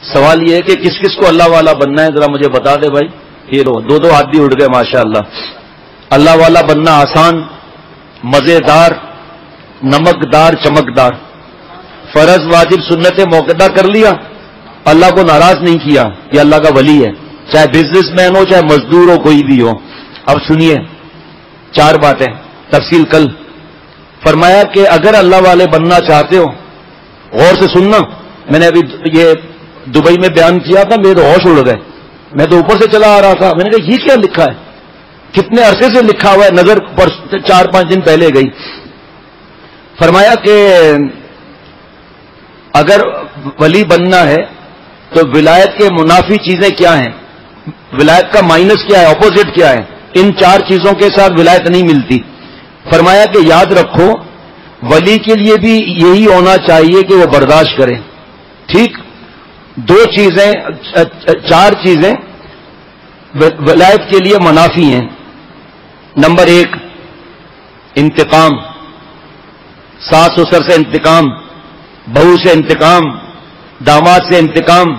سوال یہ ہے کہ کس کس کو اللہ والا بننا ہے، ذرا مجھے بتا دے بھائی. یہ لو دو ہاتھ بھی اٹھ گئے ماشاءاللہ. اللہ والا بننا آسان، مزیدار، نمکدار، چمکدار. فرض واجب سنت موقدہ کر لیا، اللہ کو ناراض نہیں کیا، یہ اللہ کا ولی ہے، چاہے بزنس مین ہو چاہے مزدور ہو کوئی بھی ہو. اب سنیے 4 باتیں، تفصیل کل. فرمایا کہ اگر اللہ والے بننا چاہتے ہو، غور سے سننا، میں نے ابھی یہ دبئی میں بیان کیا تھا، میرے تو ہوش اڑ گئے. میں تو اوپر سے چلا آ رہا تھا، میں نے کہا یہ کیا لکھا ہے، کتنے عرصے سے لکھا ہوا ہے، نظر پر 4-5 دن پہلے گئی. فرمایا کہ اگر ولی بننا ہے تو ولایت کے منافی چیزیں کیا ہیں، ولایت کا مائنس کیا ہے، اپوزٹ کیا ہے. ان 4 چیزوں کے ساتھ ولایت نہیں ملتی. فرمایا کہ یاد رکھو ولی کے لیے بھی یہی ہونا چاہیے کہ وہ برداشت کرے. ٹھیک، 4 چیزیں ولایت کے لیے منافی ہیں. نمبر 1 انتقام، ساس سسر سے انتقام، بہو سے انتقام، داماد سے انتقام.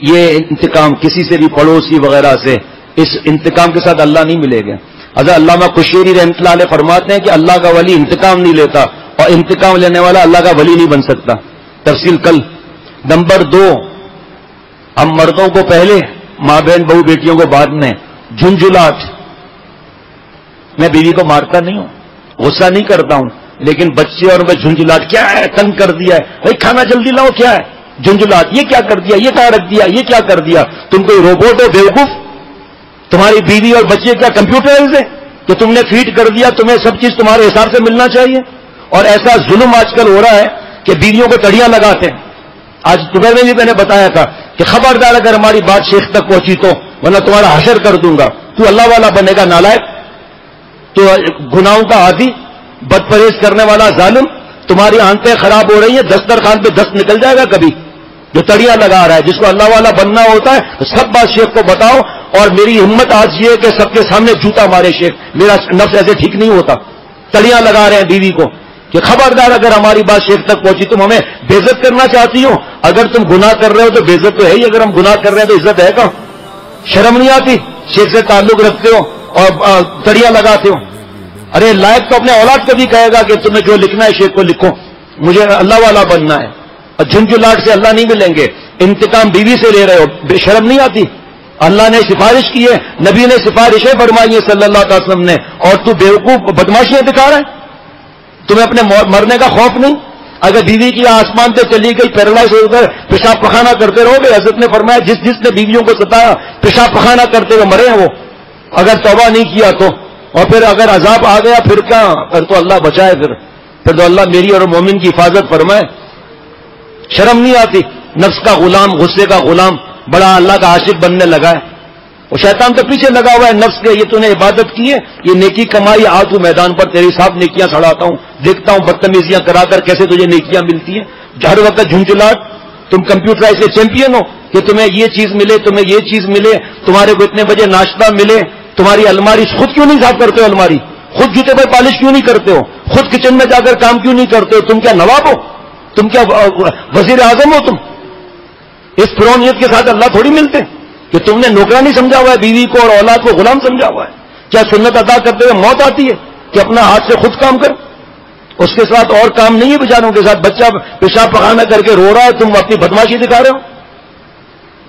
یہ انتقام کسی سے بھی پڑوسی وغیرہ سے، اس انتقام کے ساتھ اللہ نہیں ملے گا. حضرت علامہ قشیری رحمۃ اللہ علیہ فرماتے ہیں کہ اللہ کا ولی انتقام نہیں لیتا، اور انتقام لینے والا اللہ کا ولی نہیں بن سکتا. تفصیل کل. نمبر 2 ہم مردوں کو پہلے، ماں بہن بہو بیٹیوں کو بعد میں. جھنجھلاٹ، میں بیوی کو مارتا نہیں ہوں، غصہ نہیں کرتا ہوں، لیکن بچے اور میں جھنجھلاٹ، کیا ہے تنگ کر دیا ہے بھائی، کھانا جلدی لاؤ، کیا ہے جھنجھلاٹ، یہ کیا کر دیا، یہ کہاں رکھ دیا، یہ کیا کر دیا. تم کوئی روبوٹ ہو بیوقوف؟ تمہاری بیوی اور بچے کیا کمپیوٹرائز ہے کہ تم نے فیڈ کر دیا، تمہیں سب چیز تمہارے حساب سے ملنا چاہیے. اور ایسا ظلم آج کل ہو رہا ہے کہ بیویوں کو تڑیاں لگاتے ہیں. آج دوپہر میں بھی میں نے بتایا تھا کہ خبردار اگر ہماری بات شیخ تک پہنچی تو ورنہ تمہارا حشر کر دوں گا. تو اللہ والا بنے گا نالائق، تو گناہوں کا عادی، بد پرہیز کرنے والا ظالم. تمہاری آنکھیں خراب ہو رہی ہیں، دسترخوان پہ دست نکل جائے گا کبھی. جو تڑیاں لگا رہا ہے، جس کو اللہ والا بننا ہوتا ہے سب بات شیخ کو بتاؤ. اور میری ہمت آج یہ ہے کہ سب کے سامنے جوتا مارے شیخ، میرا نفس ایسے ٹھیک نہیں ہوتا. تڑیاں لگا رہے ہیں بیوی کو کہ خبردار اگر ہماری بات شیخ تک پہنچی تم ہمیں بے عزت کرنا چاہتی ہو. اگر تم گناہ کر رہے ہو تو بے عزت تو ہے ہی، اگر ہم گناہ کر رہے ہیں تو عزت ہے کہاں؟ شرم نہیں آتی؟ شیخ سے تعلق رکھتے ہو اور تڑیاں لگاتے ہو. ارے لائق تو اپنے اولاد کو بھی کہے گا کہ تمہیں جو لکھنا ہے شیخ کو لکھو، مجھے اللہ والا بننا ہے. اور جھنجھلاٹ سے اللہ نہیں ملیں گے. انتقام بیوی سے لے رہے ہو، بے شرم نہیں آتی؟ اللہ نے سفارش کی ہے، نبی نے سفارشیں فرمائی ہیں صلی اللہ علیہ وسلم نے، اور تو بیوقوف بدماشیاں دکھا رہا ہے. تمہیں اپنے مرنے کا خوف نہیں؟ اگر بیوی کی آسمان پہ چلی گئی پیرالائز ہو کر پیشاب پخانہ کرتے رہو گے. حضرت نے فرمایا جس نے بیویوں کو ستایا پیشاب پخانہ کرتے ہوئے مرے ہیں وہ، اگر توبہ نہیں کیا تو. اور پھر اگر عذاب آ گیا پھر کیا؟ پھر تو اللہ بچائے، پھر تو اللہ میری اور مومن کی حفاظت فرمائے. شرم نہیں آتی؟ نفس کا غلام، غصے کا غلام، بڑا اللہ کا عاشق بننے لگا ہے. اور شیطان تو پیچھے لگا ہوا ہے نفس کے، یہ تو نے عبادت کی ہے، یہ نیکی کمائی، آ تو میدان پر تیری صاحب نیکیاں سڑاتا ہوں، دیکھتا ہوں بدتمیزیاں کرا کر کیسے تجھے نیکیاں ملتی ہیں. ہر وقت جھنجھلاٹ. تم کمپیوٹرائز سے چیمپئن ہو کہ تمہیں یہ چیز ملے، تمہیں یہ چیز ملے، تمہارے کو اتنے بجے ناشتہ ملے. تمہاری الماری خود کیوں نہیں صاف کرتے ہو؟ الماری خود جوتے پر پالش کیوں نہیں کرتے ہو؟ خود کچن میں جا کر کام کیوں نہیں کرتے ہو؟ تم کیا نواب ہو؟ تم کیا وزیر اعظم ہو؟ تم اس فرعونیت کے ساتھ اللہ تھوڑی ملتے کہ تم نے نوکرانی سمجھا ہوا ہے بیوی کو اور اولاد کو غلام سمجھا ہوا ہے. کیا سنت ادا کرتے ہوئے موت آتی ہے کہ اپنا ہاتھ سے خود کام کر؟ اس کے ساتھ اور کام نہیں ہے بیچاروں کے ساتھ. بچہ پیشاب پخانہ کر کے رو رہا ہے، تم اپنی بدماشی دکھا رہے ہو.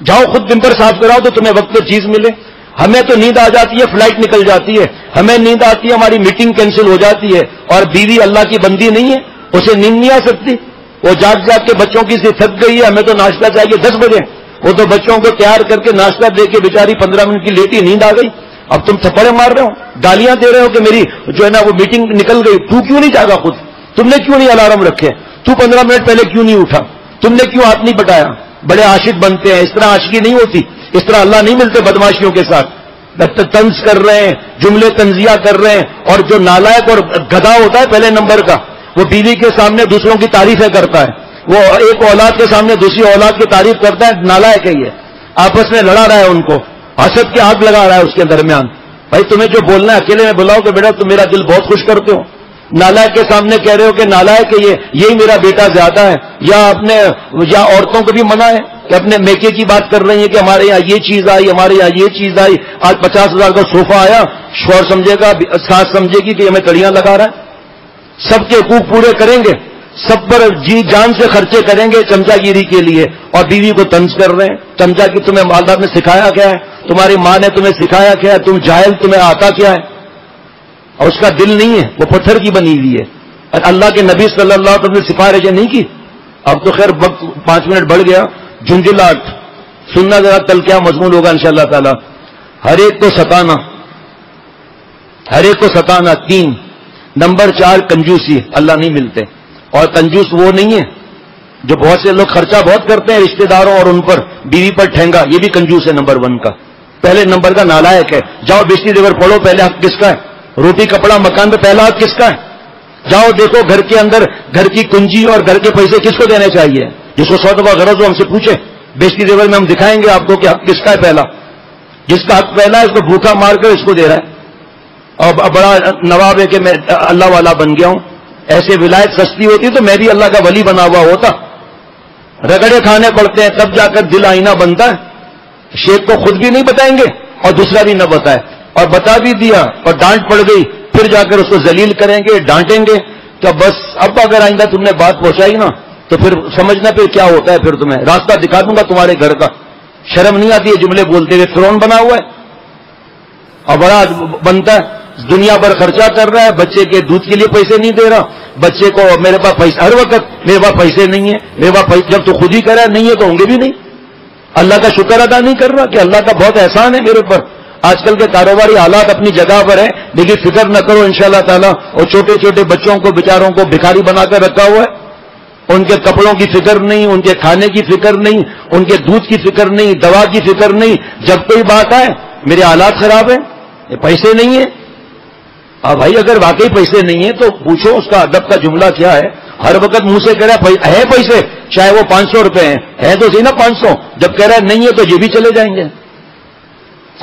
جاؤ خود بمبر صاف کراؤ تو تمہیں وقت پہ چیز ملے. ہمیں تو نیند آ جاتی ہے، فلائٹ نکل جاتی ہے، ہمیں نیند آتی ہے، ہماری میٹنگ کینسل ہو جاتی ہے. اور بیوی اللہ کی بندی نہیں ہے، اسے نیند نہیں آ سکتی. وہ جاگ جاگ کے بچوں کی سے تھک گئی ہے، ہمیں تو ناشتہ چاہیے 10 بجے. وہ تو بچوں کو تیار کر کے ناشتہ دے کے بیچاری 15 منٹ کی لیٹی، نیند آ گئی. اب تم تھپڑے مار رہے ہو، گالیاں دے رہے ہو کہ میری جو ہے نا وہ میٹنگ نکل گئی. تو کیوں نہیں جاگا خود؟ تم نے کیوں نہیں الارم رکھے؟ تو 15 منٹ پہلے کیوں نہیں اٹھا؟ تم نے کیوں ہاتھ نہیں بٹایا؟ بڑے عاشق بنتے ہیں، اس طرح عاشقی نہیں ہوتی، اس طرح اللہ نہیں ملتے بدماشیوں کے ساتھ. طنز کر رہے ہیں، جملے طنزیہ کر رہے ہیں. اور جو نالائق اور گدھا ہوتا ہے پہلے نمبر کا، وہ بیوی کے سامنے دوسروں کی تعریفیں کرتا ہے. وہ ایک اولاد کے سامنے دوسری اولاد کی تعریف کرتا ہے، نالائق ہے یہ. آپس میں لڑا رہا ہے، ان کو حسد کی آگ لگا رہا ہے اس کے درمیان. بھائی تمہیں جو بولنا ہے اکیلے میں بلاؤ کہ بیٹا تم میرا دل بہت خوش کرتے ہو، نالائق کے سامنے کہہ رہے ہو کہ نالائق کہ یہی میرا بیٹا زیادہ ہے، یا عورتوں کو بھی منع ہے کہ اپنے میکے کی بات کر رہی ہیں کہ ہمارے یہاں یہ چیز آئی، ہمارے یہاں یہ چیز آئی، آج 50,000 کا صوفہ آیا، شوہر سمجھے گا، ساس سمجھے گی کہ ہمیں کڑیاں لگا رہا ہے۔ سب کے حقوق پورے کریں گے، سب پر جی جان سے خرچے کریں گے چمچا گیری کے لیے، اور بیوی کو طنز کر رہے ہیں چمچا کی تمہیں والدہ نے سکھایا کیا ہے، تمہاری ماں نے تمہیں سکھایا کیا ہے، تم جاہل، تمہیں آتا کیا ہے، اور اس کا دل نہیں ہے، وہ پتھر کی بنی ہوئی ہے۔ اور اللہ کے نبی صلی اللہ علیہ وسلم نے سفارشیں نہیں کی۔ اب تو خیر وقت 5 منٹ بڑھ گیا، جھنجھلاہٹ سننا ذرا کل کیا مضمون ہوگا انشاءاللہ تعالی۔ ہر ایک کو ستانا، ہر ایک کو ستانا 3۔ نمبر 4 کنجوسی، اللہ نہیں ملتے، اور کنجوس وہ نہیں ہے جو بہت سے لوگ خرچہ بہت کرتے ہیں رشتہ داروں اور ان پر، بیوی پر ٹھینگا، یہ بھی کنجوس ہے نمبر 1 کا، پہلے نمبر کا نالائق ہے۔ جاؤ بجلی زیور پڑھو، پہلے حق کس کا ہے؟ روٹی کپڑا مکان پہ پہلا حق کس کا ہے؟ جاؤ دیکھو گھر کے اندر گھر کی کنجی اور گھر کے پیسے کس کو دینے چاہیے، جس کو 100 دفعہ غرض ہو ہم سے پوچھے، بجلی زیور میں ہم دکھائیں گے آپ کو کہ حق کس کا ہے پہلا۔ جس کا حق پہلا ہے اس کو بھوکا مار کر اس کو دے رہا ہے، اور بڑا نواب ہے کہ میں اللہ والا بن گیا ہوں۔ ایسے ولایت سستی ہوتی تو میں بھی اللہ کا ولی بنا ہوا ہوتا۔ رگڑے کھانے پڑتے ہیں تب جا کر دل آئینہ بنتا ہے۔ شیخ کو خود بھی نہیں بتائیں گے اور دوسرا بھی نہ بتائے، اور بتا بھی دیا اور ڈانٹ پڑ گئی، پھر جا کر اس کو ذلیل کریں گے، ڈانٹیں گے کہ بس اب اگر آئندہ تم نے بات پہنچائی نا تو پھر سمجھنا پھر کیا ہوتا ہے، پھر تمہیں راستہ دکھا دوں گا تمہارے گھر کا۔ شرم نہیں آتی ہے جملے بولتے ہوئے؟ فرعون بنا ہوا ہے اور بڑا بنتا ہے، دنیا بھر خرچہ کر رہا ہے، بچے کے دودھ کے لیے پیسے نہیں دے رہا، بچے کو میرے پاس پیسہ، ہر وقت میرے پاس پیسے نہیں ہے، میرے پاس پیسے، جب تو خود ہی کرا نہیں ہے تو ہوں گے بھی نہیں۔ اللہ کا شکر ادا نہیں کر رہا کہ اللہ کا بہت احسان ہے میرے اوپر۔ آج کل کے کاروباری حالات اپنی جگہ پر ہیں، لیکن فکر نہ کرو انشاءاللہ تعالیٰ، اور چھوٹے چھوٹے بچوں کو بیچاروں کو بھکاری بنا کر رکھا ہوا ہے، ان کے کپڑوں کی فکر نہیں، ان کے کھانے کی فکر نہیں، ان کے دودھ کی فکر نہیں، دوا کی فکر نہیں۔ جب کوئی بات آئے میرے حالات خراب ہیں، یہ پیسے نہیں ہیں۔ بھائی اگر واقعی پیسے نہیں ہیں تو پوچھو اس کا ادب کا جملہ کیا ہے۔ ہر وقت منہ سے کہہ رہا ہے پیسے، چاہے وہ 500 روپے ہیں تو صحیح نا 500، جب کہہ رہا ہے نہیں ہے تو یہ بھی چلے جائیں گے۔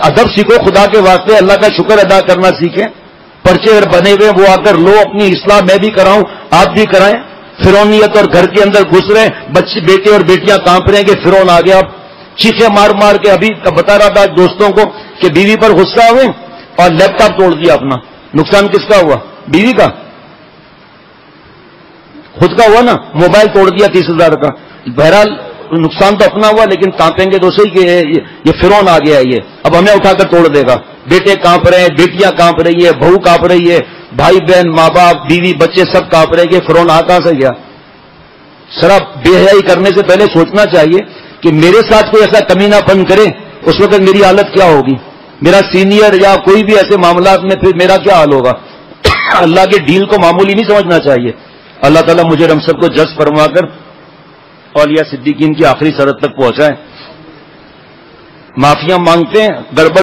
ادب سیکھو خدا کے واسطے، اللہ کا شکر ادا کرنا سیکھیں۔ پرچے بنے ہوئے وہ آ کر لو، اپنی اصلاح میں بھی کراؤں، آپ بھی کرائیں۔ فرعونیت اور گھر کے اندر گھس رہے بچے، بیٹے اور بیٹیاں کانپ رہے ہیں کہ فرعون آ گیا، چیخے مار مار کے۔ ابھی بتا رہا تھا دوستوں کو کہ بیوی پر غصہ ہوئے اور لیپ ٹاپ توڑ دیا اپنا۔ نقصان کس کا ہوا؟ بیوی کا، خود کا ہوا نا، موبائل توڑ دیا 30,000 کا۔ بہرحال نقصان تو اپنا ہوا، لیکن کانپیں گے تو صحیح کہ یہ فرعون آ گیا ہے، یہ اب ہمیں اٹھا کر توڑ دے گا۔ بیٹے کانپ رہے ہیں، بیٹیاں کانپ رہی ہے، بہو کانپ رہی ہے، بھائی بہن، ماں باپ، بیوی بچے سب کانپ رہے ہیں کہ فرعون آ کہاں سے گیا۔ سرا بے حیائی کرنے سے پہلے سوچنا چاہیے کہ میرے ساتھ کوئی ایسا کمینہ پن کرے اس وقت میری حالت کیا ہوگی، میرا سینئر یا کوئی بھی ایسے معاملات میں پھر میرا کیا حال ہوگا۔ اللہ کے ڈیل کو معمولی نہیں سمجھنا چاہیے۔ اللہ تعالیٰ مجھے ہم سب کو جذب فرما کر اولیاء صدیقین کی آخری سرحد تک پہنچائے۔ معافیاں مانگتے ہیں، گڑبڑ